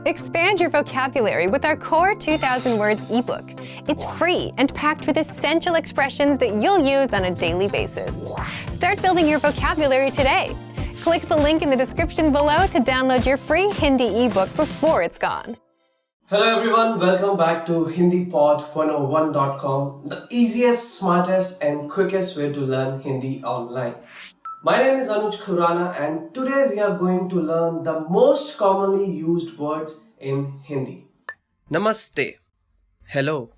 Expand your vocabulary with our Core 2000 Words ebook. It's free and packed with essential expressions that you'll use on a daily basis. Start building your vocabulary today. Click the link in the description below to download your free Hindi ebook before it's gone. Hello everyone, welcome back to HindiPod101.com, the easiest, smartest and quickest way to learn Hindi online. My name is Anuj Khurana and today we are going to learn the most commonly used words in Hindi. Namaste. Hello.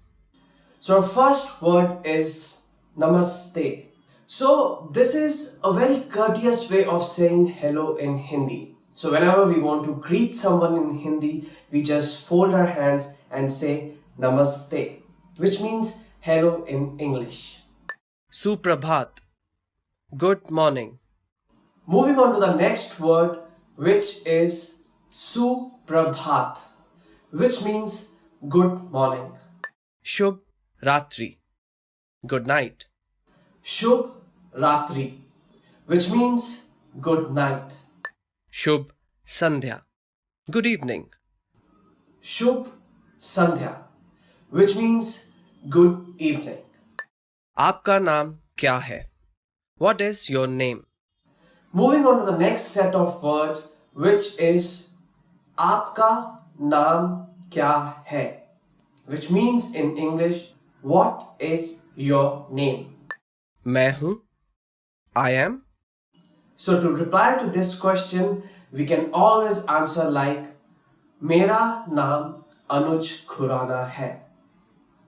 So our first word is Namaste. So this is a very courteous way of saying hello in Hindi. So whenever we want to greet someone in Hindi, we just fold our hands and say Namaste, which means hello in English. Suprabhat. Good morning. Moving on to the next word, which is Suprabhat, which means good morning. Shubh Ratri. Good night. Shubh Ratri, which means good night. Shubh Sandhya. Good evening. Shubh Sandhya, which means good evening. आपका नाम क्या है? What is your name? Moving on to the next set of words, which is आपका नाम क्या है, which means in English, what is your name? मैं हूँ. I am. So to reply to this question, we can always answer like मेरा नाम अनुज खुराना है.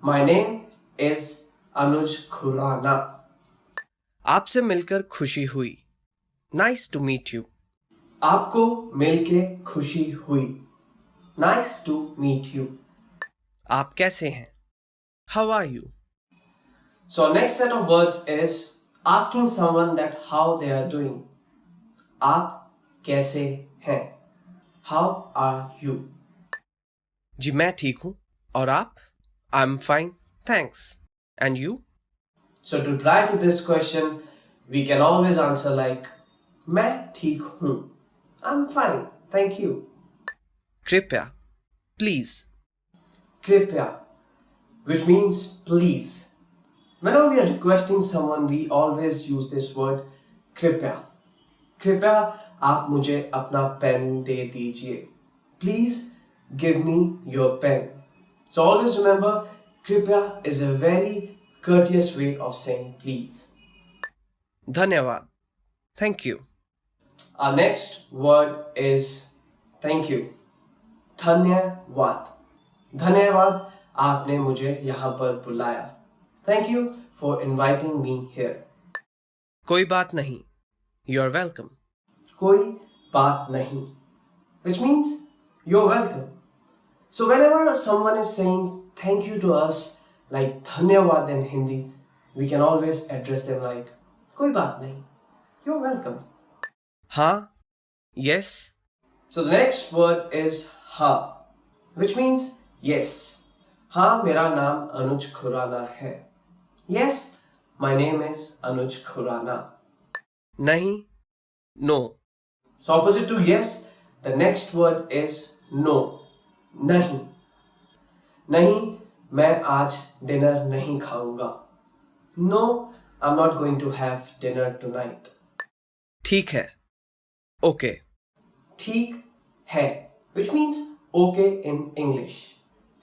My name is Anuj Khurana. आपसे मिलकर खुशी हुई. Nice to meet you. आपको मिलके खुशी हुई. Nice to meet you. आप कैसे हैं? How are you? So our next set of words is asking someone that how they are doing. आप कैसे हैं? How are you? जी मैं ठीक हूँ. और आप? I'm fine. Thanks. And you? So to reply to this question, we can always answer like मैं ठीक हूँ. I'm fine. Thank you. कृपया. Please. कृपया, which means please. Whenever we are requesting someone, we always use this word कृपया. कृपया आप मुझे अपना पेन दे दीजिए. Please give me your pen. So always remember, कृपया is a very courteous way of saying please. धन्यवाद. Thank you. Our next word is thank you. धन्यवाद. धन्यवाद आपने मुझे यहाँ पर बुलाया. Thank you for inviting me here. कोई बात नहीं. You're welcome. कोई बात नहीं, which means you're welcome. So whenever someone is saying thank you to us, like धन्यवाद in Hindi, we can always address them like कोई बात नहीं. You're welcome. हाँ. Yes. So the next word is हाँ, which means yes. हाँ, मेरा नाम अनुज खुराना है. Yes, my name is Anuj Khurana. नहीं. No. So opposite to yes, the next word is no. नहीं. नहीं, मैं आज dinner नहीं खाऊंगा. No, I'm not going to have dinner tonight. ठीक है. Okay. ठीक है, which means okay in English.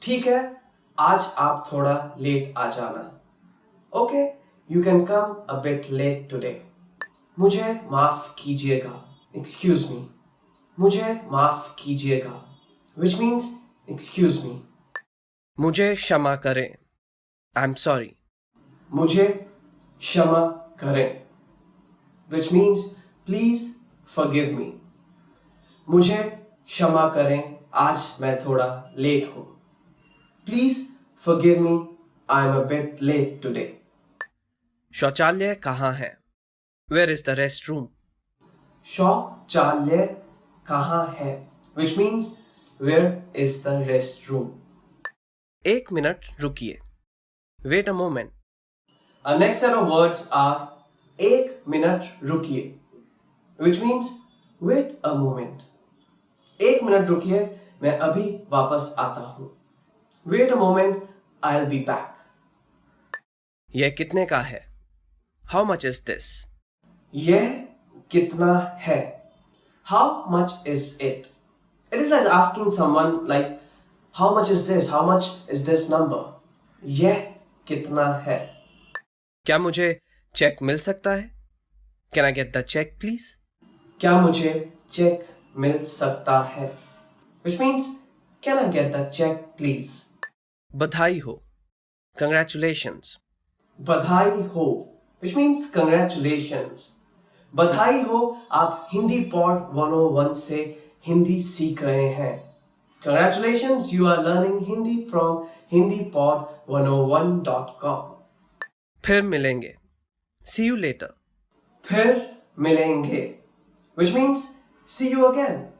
ठीक है, आज आप थोड़ा late आ जाना. Okay, you can come a bit late today. मुझे माफ कीजिएगा. Excuse me. मुझे माफ कीजिएगा, which means excuse me. मुझे क्षमा करें. I'm sorry. मुझे क्षमा करें, which means please forgive me. मुझे क्षमा करें, आज मैं थोड़ा लेट हूँ. Please forgive me, I'm a bit late today. शौचालय कहाँ है? Where is the restroom? शौचालय कहाँ है, which means where is the restroom. एक मिनट रुकिए. Wait a moment. Our next set of words are एक मिनट रुकिए, which means wait a moment. एक मिनट रुकिए मैं अभी वापस आता हूँ. Wait a moment, I'll be back. यह कितने का है? How much is this? यह कितना है? How much is it? It is like asking someone like, how much is this? How much is this number? यह कितना है? क्या मुझे चेक मिल सकता है? Can I get the check, please? क्या मुझे चेक मिल सकता है? Which means, can I get the check, please? बधाई हो. Congratulations. बधाई हो, which means congratulations. बधाई हो, आप हिंदी पॉड 101 से हिंदी सीख रहे हैं. Congratulations, you are learning Hindi from hindipod101.com. फिर मिलेंगे. See you later. फिर मिलेंगे, which means see you again.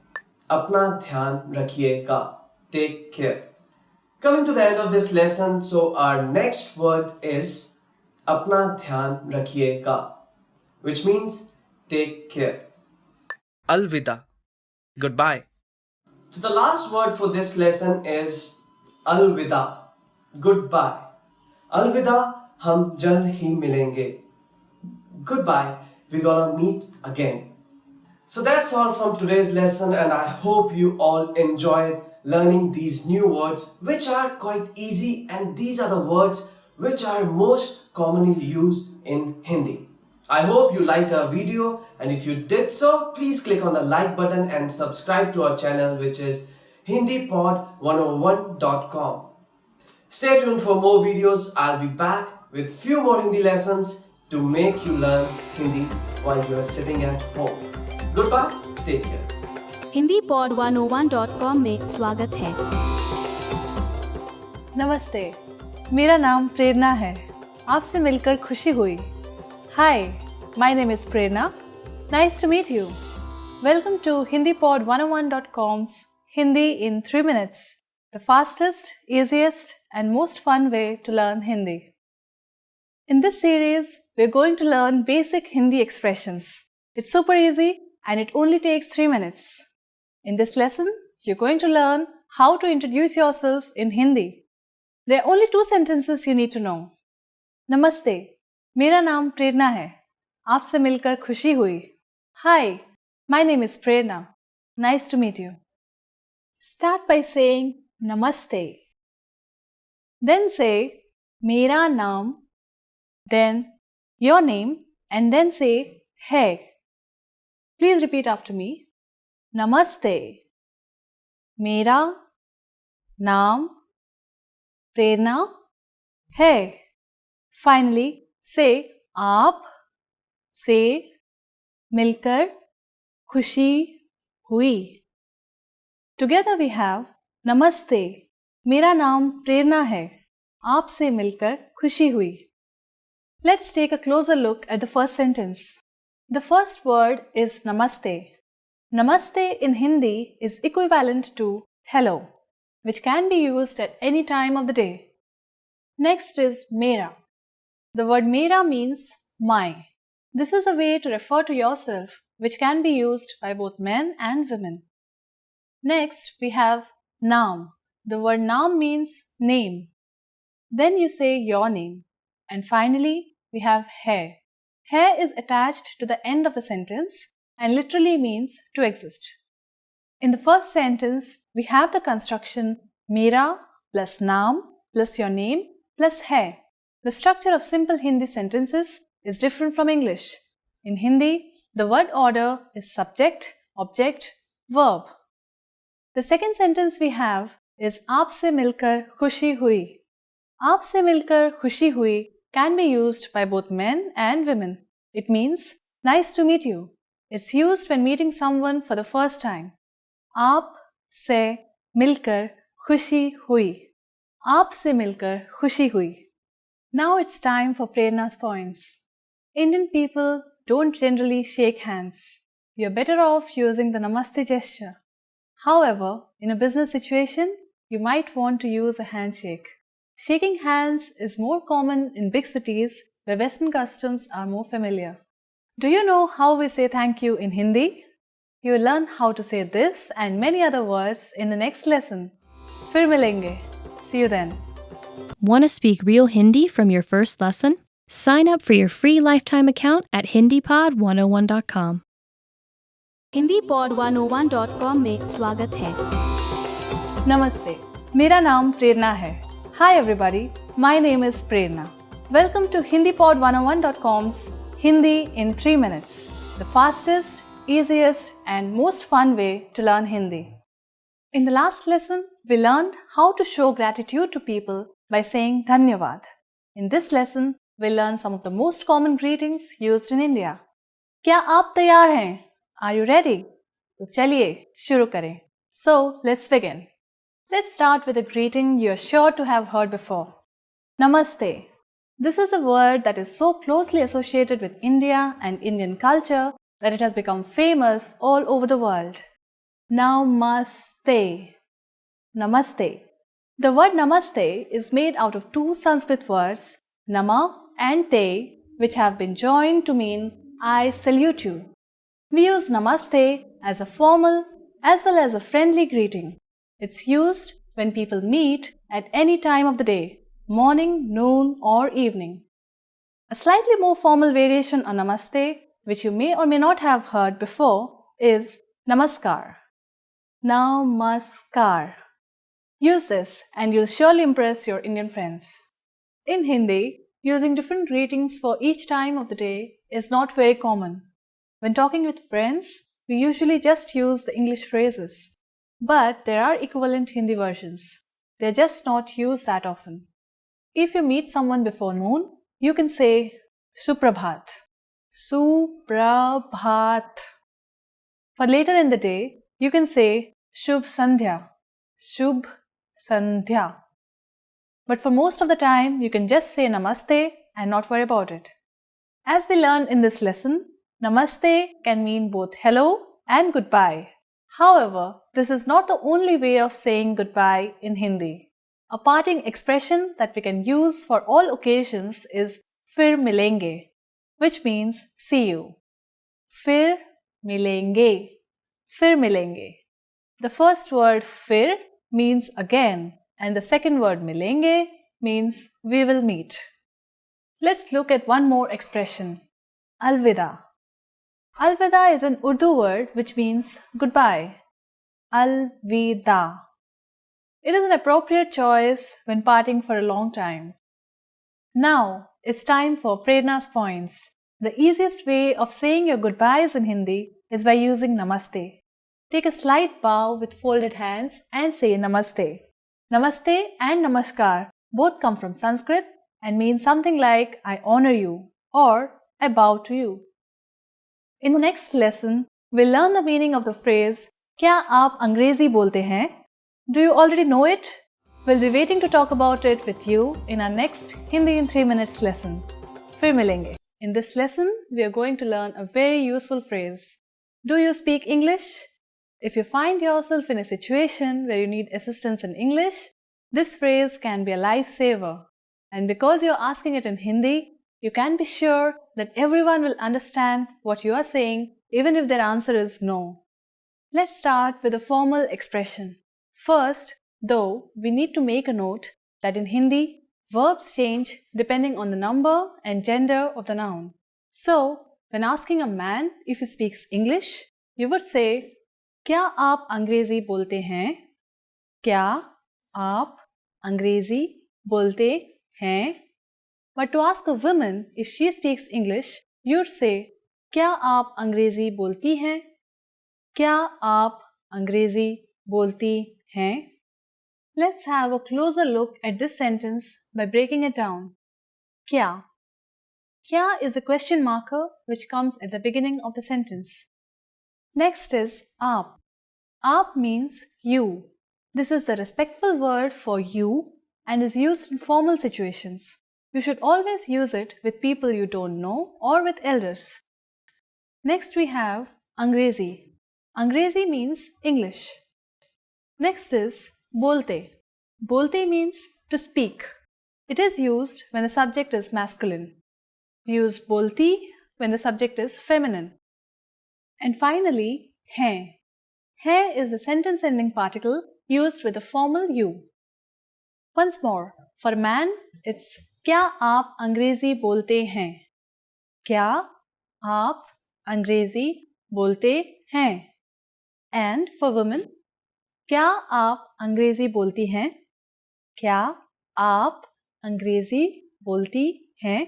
अपना ध्यान रखिएगा. Take care. Coming to the end of this lesson, so our next word is अपना ध्यान रखिएगा, which means take care. Alvida. Goodbye. So the last word for this lesson is अलविदा, goodbye. अलविदा, हम जल्द ही मिलेंगे. Goodbye, we're gonna meet again. So that's all from today's lesson, and I hope you all enjoyed learning these new words, which are quite easy, and these are the words which are most commonly used in Hindi. I hope you liked our video, and if you did so, please click on the like button and subscribe to our channel, which is hindipod101.com. Stay tuned for more videos. I'll be back with few more Hindi lessons to make you learn Hindi while you are sitting at home. Goodbye, take care. hindipod101.com में स्वागत है. नमस्ते, मेरा नाम प्रेरणा है. आपसे मिलकर खुशी हुई. Hi, my name is Prerna. Nice to meet you. Welcome to hindipod101.com's Hindi in 3 minutes, the fastest, easiest and most fun way to learn Hindi. In this series, we're going to learn basic Hindi expressions. It's super easy and it only takes 3 minutes. In this lesson, you're going to learn how to introduce yourself in Hindi. There are only 2 sentences you need to know. Namaste, मेरा नाम प्रेरणा है. आपसे मिलकर खुशी हुई. Hi, my name is Prerna. Nice to meet you. Start by saying Namaste. Then say मेरा नाम, then your name, and then say है. Please repeat after me. Namaste. मेरा नाम प्रेरणा है. Finally, say आप से मिलकर खुशी हुई. Together we have Namaste. मेरा नाम प्रेरणा है. आपसे मिलकर खुशी हुई. Let's take a closer look at the first sentence. The first word is Namaste. Namaste in Hindi is equivalent to hello, which can be used at any time of the day. Next is Mera. The word Mera means my. This is a way to refer to yourself, which can be used by both men and women. Next, we have Naam. The word Naam means name. Then you say your name. And finally, we have hai. Hai is attached to the end of the sentence and literally means to exist. In the first sentence, we have the construction Mera plus Naam plus your name plus hai. The structure of simple Hindi sentences is different from English. In Hindi, the word order is subject, object, verb. The second sentence we have is आपसे मिलकर खुशी हुई. आपसे मिलकर खुशी हुई can be used by both men and women. It means nice to meet you. It's used when meeting someone for the first time. आप से मिलकर खुशी हुई. आप से मिलकर खुशी हुई. Now it's time for Prerna's points. Indian people don't generally shake hands. You're better off using the Namaste gesture. However, in a business situation, you might want to use a handshake. Shaking hands is more common in big cities where Western customs are more familiar. Do you know how we say thank you in Hindi? You will learn how to say this and many other words in the next lesson. फिर मिलेंगे. See you then. Want to speak real Hindi from your first lesson? Sign up for your free lifetime account at HindiPod101.com. HindiPod101.com में स्वागत है. Namaste. मेरा नाम प्रेरणा है. Hi everybody. My name is Prerna. Welcome to HindiPod101.com's Hindi in 3 minutes. The fastest, easiest and most fun way to learn Hindi. In the last lesson, we learned how to show gratitude to people by saying Dhanyavad. In this lesson, we'll learn some of the most common greetings used in India. क्या आप तैयार हैं? Are you ready? तो चलिए शुरू करें. So, let's begin. Let's start with a greeting you're sure to have heard before. Namaste. This is a word that is so closely associated with India and Indian culture that it has become famous all over the world. Namaste. Namaste. The word Namaste is made out of two Sanskrit words, Nama and Te, which have been joined to mean I salute you. We use Namaste as a formal as well as a friendly greeting. It's used when people meet at any time of the day, morning, noon or evening. A slightly more formal variation on Namaste, which you may or may not have heard before, is Namaskar. Namaskar. Use this and you'll surely impress your Indian friends. In Hindi, using different greetings for each time of the day is not very common. When talking with friends, we usually just use the English phrases. But there are equivalent Hindi versions. They're just not used that often. If you meet someone before noon, you can say Suprabhat. Suprabhat. For later in the day, you can say Shubh Sandhya. Shubh Sandhya. But for most of the time, you can just say Namaste and not worry about it. As we learned in this lesson, Namaste can mean both hello and goodbye. However, this is not the only way of saying goodbye in Hindi. A parting expression that we can use for all occasions is Fir milenge, which means see you. Fir milenge. Fir milenge. The first word fir means again and the second word milenge means we will meet. Let's look at one more expression. Alvida. Alvida is an Urdu word which means goodbye. Alvida. It is an appropriate choice when parting for a long time. Now, it's time for Prerna's points. The easiest way of saying your goodbyes in Hindi is by using Namaste. Take a slight bow with folded hands and say Namaste. Namaste and Namaskar both come from Sanskrit and mean something like I honor you or I bow to you. In the next lesson, we'll learn the meaning of the phrase क्या आप अंग्रेजी बोलते हैं? Do you already know it? We'll be waiting to talk about it with you in our next Hindi in 3 minutes lesson. फिर मिलेंगे. In this lesson, we are going to learn a very useful phrase. Do you speak English? If you find yourself in a situation where you need assistance in English, this phrase can be a lifesaver. And because you're asking it in Hindi, you can be sure that everyone will understand what you are saying even if their answer is no. Let's start with a formal expression. First, though, we need to make a note that in Hindi, verbs change depending on the number and gender of the noun. So, when asking a man if he speaks English, you would say, क्या आप अंग्रेजी बोलते हैं? क्या आप अंग्रेजी बोलते हैं? But to ask a woman if she speaks English, you'd say, क्या आप अंग्रेजी बोलती हैं? क्या आप अंग्रेजी बोलती हैं? Let's have a closer look at this sentence by breaking it down. क्या? Kya is a question marker which comes at the beginning of the sentence. Next is aap. Aap means you. This is the respectful word for you and is used in formal situations. You should always use it with people you don't know or with elders. Next we have Angrezi. Angrezi means English. Next is bolte. Bolte means to speak. It is used when the subject is masculine. We use bolti when the subject is feminine. And finally, हैं. है is a sentence ending particle used with the formal you. Once more, for man, it's क्या आप अंग्रेजी बोलते हैं? क्या आप अंग्रेजी बोलते हैं? And for women, क्या आप अंग्रेजी बोलती हैं? क्या आप अंग्रेजी बोलती हैं?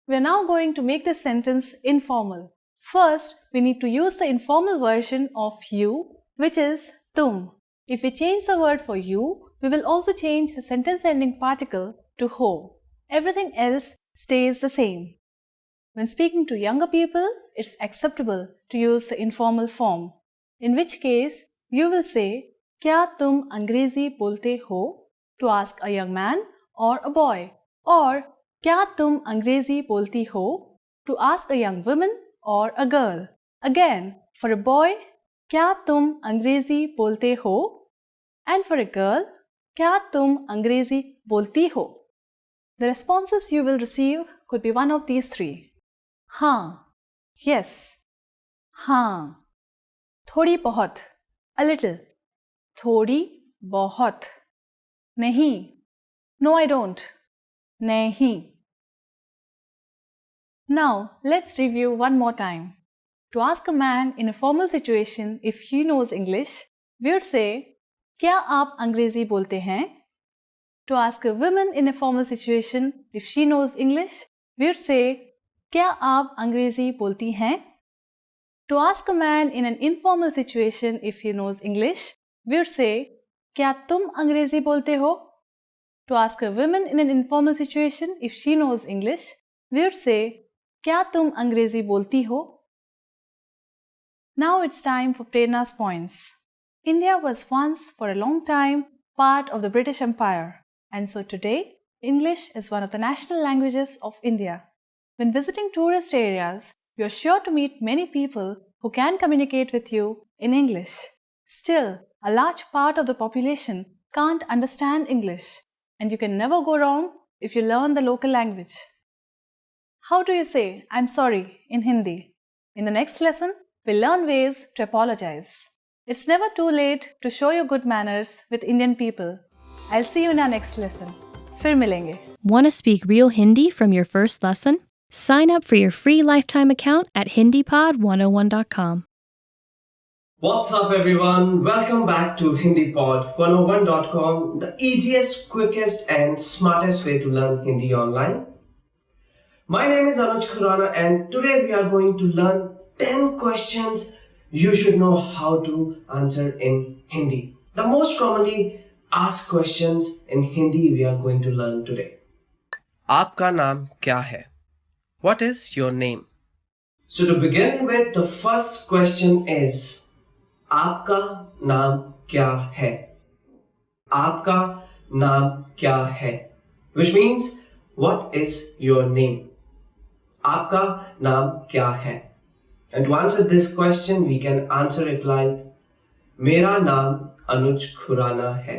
We are now going to make this sentence informal. First, we need to use the informal version of you, which is तुम. If we change the word for you, we will also change the sentence ending particle to ho. Everything else stays the same. When speaking to younger people, it's acceptable to use the informal form, in which case you will say क्या तुम अंग्रेजी बोलते हो to ask a young man or a boy, or क्या तुम अंग्रेजी बोलती हो to ask a young woman or a girl. Again, for a boy, क्या तुम अंग्रेजी बोलते हो, and for a girl, क्या तुम अंग्रेजी बोलती हो. The responses you will receive could be one of these three. हाँ, yes, हाँ, थोड़ी बहुत, a little, थोड़ी बहुत, नहीं, no I don't, नहीं. Now, let's review one more time. To ask a man in a formal situation if he knows English, we would say, क्या आप अंग्रेजी बोलते हैं? To ask a woman in a formal situation if she knows English, we would say, क्या आप अंग्रेजी बोलती हैं? To ask a man in an informal situation if he knows English, we would say, क्या तुम अंग्रेजी बोलते हो? To ask a woman in an informal situation if she knows English, we would say, क्या तुम अंग्रेजी बोलती हो? Now it's time for Prerna's points. India was once for a long time part of the British Empire, and so today English is one of the national languages of India. When visiting tourist areas, you are sure to meet many people who can communicate with you in English. Still, a large part of the population can't understand English, and you can never go wrong if you learn the local language. How do you say I'm sorry in Hindi? In the next lesson, we'll learn ways to apologize. It's never too late to show your good manners with Indian people. I'll see you in our next lesson. फिर मिलेंगे. Want to speak real Hindi from your first lesson? Sign up for your free lifetime account at HindiPod101.com. What's up, everyone? Welcome back to HindiPod101.com, the easiest, quickest, and smartest way to learn Hindi online. My name is Anuj Khurana, and today we are going to learn 10 questions you should know how to answer in Hindi. The most commonly asked questions in Hindi we are going to learn today. आपका नाम क्या है? What is your name? So to begin with, the first question is, आपका नाम क्या है? आपका नाम क्या है? Which means, what is your name? आपका नाम क्या है? And to answer this question, we can answer it like, मेरा नाम अनुज खुराना है.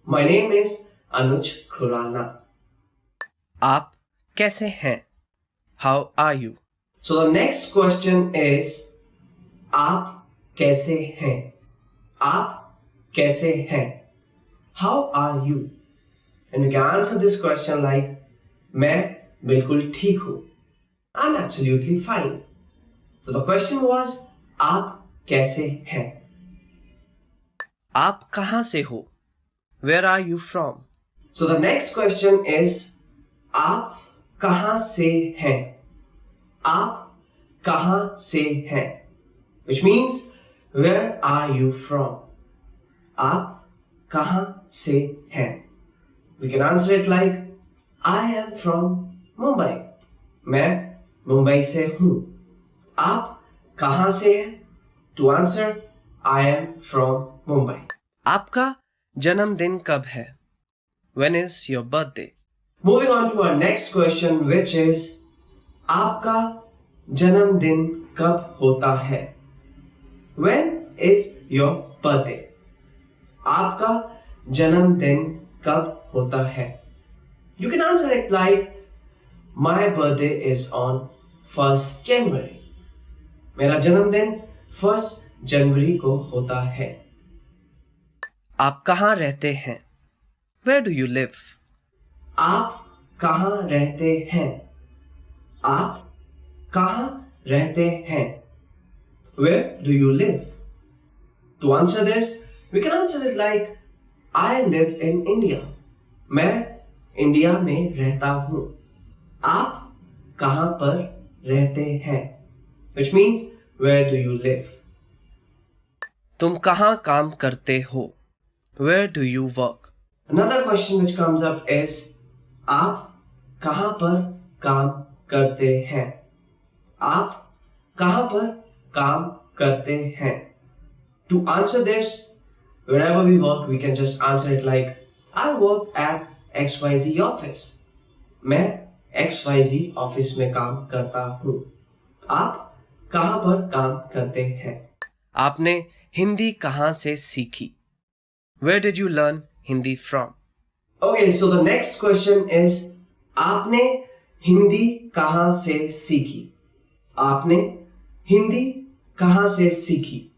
My name is Anuj Khurana. आप कैसे हैं? How are you? So the next question is, आप कैसे हैं? आप कैसे हैं? How are you? And we can answer this question like, मैं बिल्कुल ठीक हूँ. I'm absolutely fine. So the question was, आप कैसे हैं? आप कहाँ से हो? Where are you from? So the next question is, आप कहाँ से हैं? आप कहाँ से हैं? Which means, where are you from? आप कहाँ से हैं? We can answer it like, I am from Mumbai. मैं मुंबई से हूँ. आप कहाँ से हैं? To answer, I am from Mumbai. आपका जन्मदिन कब है? When is your birthday? Moving on to our next question, which is, आपका जन्मदिन कब होता है? When is your birthday? आपका जन्मदिन कब होता है? You can answer it like, my birthday is on 1st January. मेरा जन्मदिन 1st जनवरी को होता है। आप कहाँ रहते हैं? Where do you live? आप कहाँ रहते हैं? आप कहाँ रहते हैं? Where do you live? To answer this, we can answer it like I live in India. मैं इंडिया में रहता हूँ। आप कहाँ पर रहते हैं? Which means where do you live? तुम कहाँ काम करते हो? Where do you work? Another question which comes up is आप कहाँ पर काम करते हैं? आप कहाँ पर काम करते हैं? To answer this, wherever we work, we can just answer it like I work at XYZ office. मैं XYZ ऑफिस में काम करता हूँ। आप कहाँ पर काम करते हैं? आपने हिंदी कहाँ से सीखी? Where did you learn Hindi from? Okay, so the next question is आपने हिंदी कहाँ से सीखी? आपने हिंदी कहाँ से सीखी?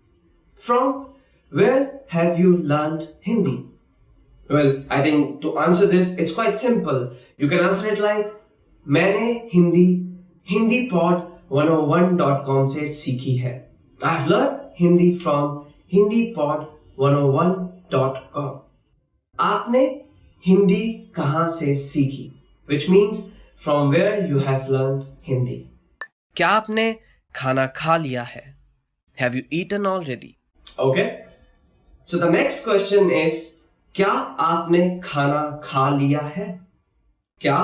From where have you learned Hindi? Well, I think to answer this, it's quite simple. You can answer it like मैंने Hindi hindipod101.com से सीखी है. I've learned Hindi from hindipod101.com. आपने हिंदी कहाँ से सीखी? Which means from where you have learned Hindi. क्या आपने खाना खा लिया है? Have you eaten already? Okay. So the next question is क्या आपने खाना खा लिया है? क्या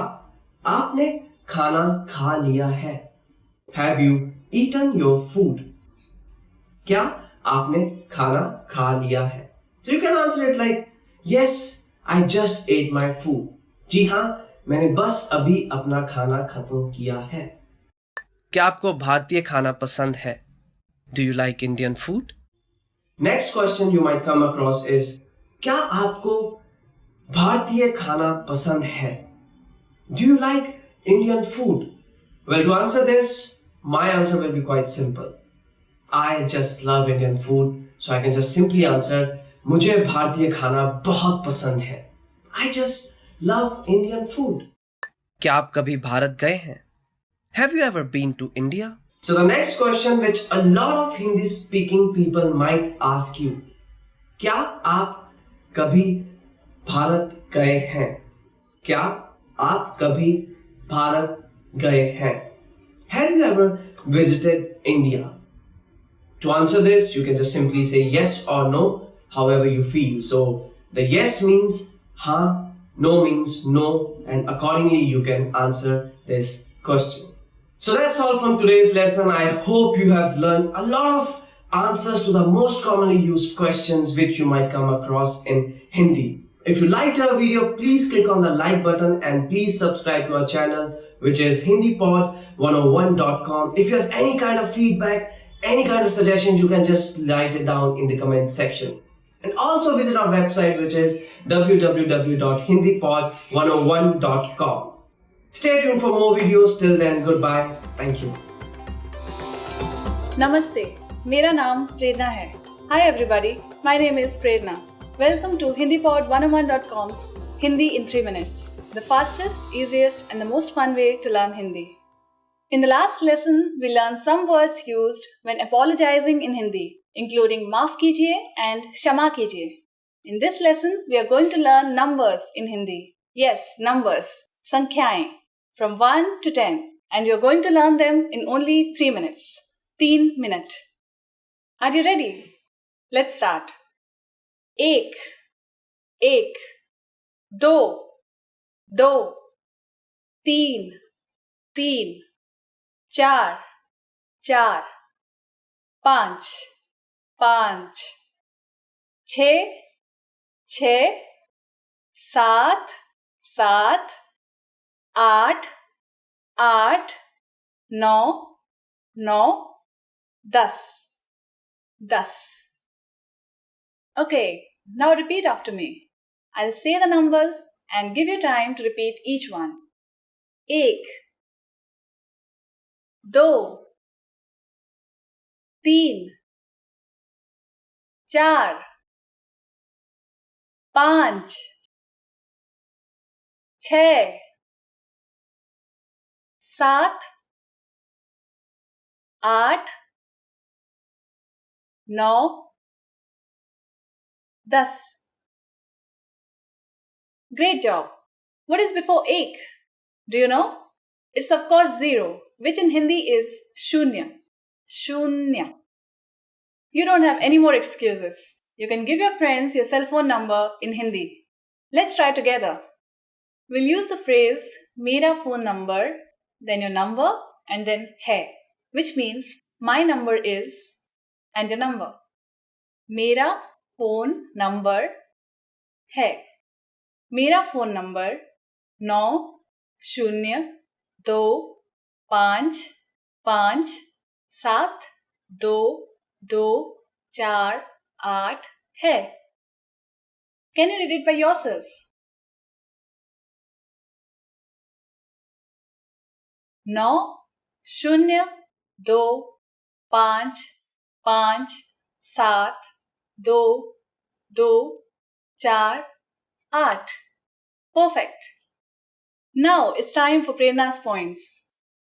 आपने खाना खा लिया है? Have you eaten your food? क्या आपने खाना खा लिया है? So you can answer it like yes, I just ate my food. जी हाँ, मैंने बस अभी अपना खाना खत्म किया है। क्या आपको भारतीय खाना पसंद है? Do you like Indian food? Next question you might come across is क्या आपको भारतीय खाना पसंद है? Do you like Indian food? Well, to answer this, my answer will be quite simple. I just love Indian food, so I can just simply answer मुझे भारतीय खाना बहुत पसंद है. I just love Indian food. क्या आप कभी भारत गए हैं? Have you ever been to India? So the next question which a lot of Hindi speaking people might ask you, क्या आप कभी भारत गए हैं? क्या आप कभी भारत गए हैं? Have you ever visited India? To answer this, you can just simply say yes or no, however you feel. So the yes means हाँ, no means no, and accordingly you can answer this question. So that's all from today's lesson. I hope you have learned a lot of answers to the most commonly used questions which you might come across in Hindi. If you liked our video, please click on the like button and please subscribe to our channel which is hindipod101.com. If you have any kind of feedback, any kind of suggestions, you can just write it down in the comment section. And also visit our website which is www.hindipod101.com. Stay tuned for more videos. Till then, goodbye. Thank you. नमस्ते, मेरा नाम प्रेरणा है. Hi everybody, my name is Prerna. Welcome to HindiPod101.com's Hindi in 3 minutes, the fastest, easiest and the most fun way to learn Hindi. In the last lesson, we learned some words used when apologizing in Hindi, including maaf kijiye and क्षमा कीजिए. In this lesson, we are going to learn numbers in Hindi. Yes, numbers, संख्याएं, from 1 to 10, and you are going to learn them in only 3 minutes. 3 minute. Are you ready? Let's start. एक, एक, दो, दो, तीन, तीन, चार, चार, पांच, पांच, छः, छः, सात, सात, आठ, आठ, नौ, नौ, दस, दस. Okay, now repeat after me. I'll say the numbers and give you time to repeat each one. एक, दो, तीन, 4 5 6 7 8 9 10. Great job. What is before ek? Do you know? It's of course 0, which in Hindi is shunya. Shunya. You don't have any more excuses. You can give your friends your cell phone number in Hindi. Let's try together. We'll use the phrase mera phone number, then your number, and then hai, which means my number is and your number. Mera phone number hai. Mera phone number 9025572248 hai. Can you read it by yourself? 9025572248. Perfect. Now it's time for Prerna's points.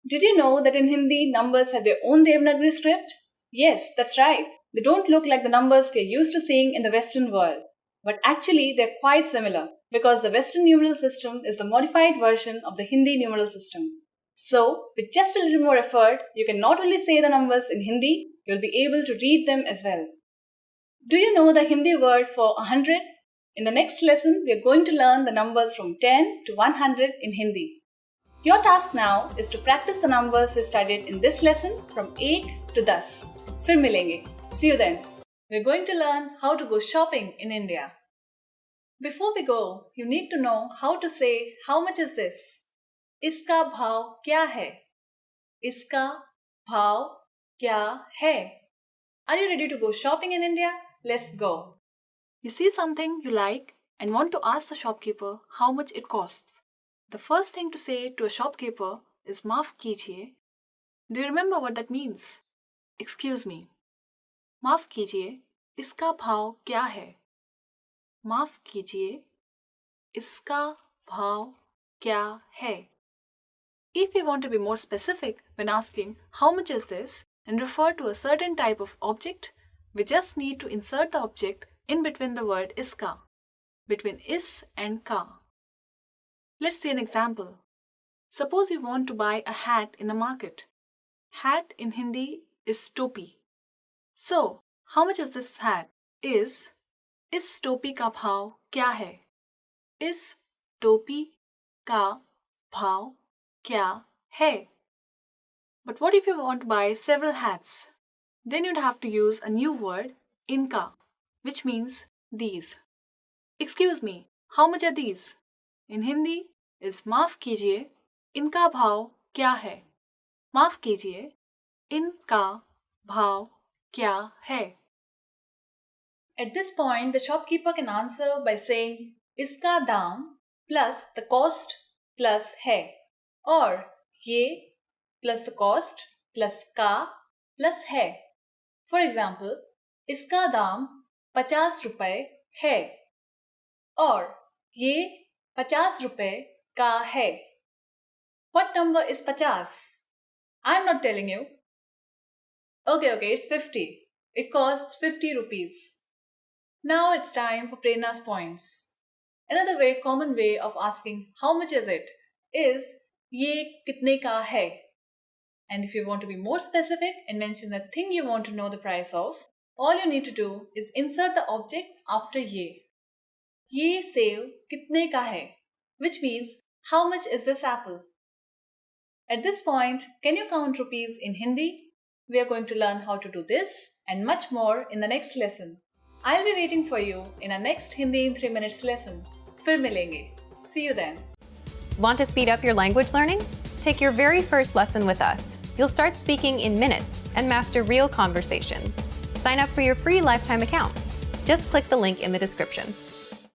Did you know that in Hindi, numbers have their own Devanagari script? Yes, that's right. They don't look like the numbers we're used to seeing in the Western world. But actually, they're quite similar because the Western numeral system is the modified version of the Hindi numeral system. So, with just a little more effort, you can not only say the numbers in Hindi, you'll be able to read them as well. Do you know the Hindi word for 100? In the next lesson, we are going to learn the numbers from 10 to 100 in Hindi. Your task now is to practice the numbers we studied in this lesson from 1 to 10. Fir milenge. See you then. We're going to learn how to go shopping in India. Before we go, you need to know how to say how much is this? Iska bhav kya hai? Iska bhav kya hai? Are you ready to go shopping in India? Let's go. You see something you like and want to ask the shopkeeper how much it costs. The first thing to say to a shopkeeper is maaf kijiye. Do you remember what that means? Excuse me. Maaf kijiye, iska bhav kya hai? Maaf kijiye, iska bhav kya hai? If we want to be more specific when asking how much is this and refer to a certain type of object, we just need to insert the object in between the word iska, between is and ka. Let's see an example. Suppose you want to buy a hat in the market. Hat in Hindi is topi. So, how much is this hat? Is topi ka bhav kya hai? Is topi ka bhav kya hai? But what if you want to buy several hats? Then you'd have to use a new word, inka, which means these. Excuse me, how much are these? In Hindi is maaf kijiye, inka bhav kya hai? Maaf kijiye, inka bhav kya hai? At this point, the shopkeeper can answer by saying iska daam plus the cost plus hai, or ye plus the cost plus ka plus hai. For example, iska daam 50 रुपए है और ये 50 रुपए का है. What number is 50? I'm not telling you. Okay, it's 50. It costs 50 rupees. Now it's time for Prerna's points. Another very common way of asking how much is it is ye kitne ka hai? And if you want to be more specific and mention the thing you want to know the price of, all you need to do is insert the object after ye. Ye save kitne ka hai? Which means how much is this apple? At this point, can you count rupees in Hindi? We are going to learn how to do this and much more in the next lesson. I'll be waiting for you in our next Hindi in 3 minutes lesson. Fir milenge. See you then. Want to speed up your language learning? Take your very first lesson with us. You'll start speaking in minutes and master real conversations. Sign up for your free lifetime account. Just click the link in the description.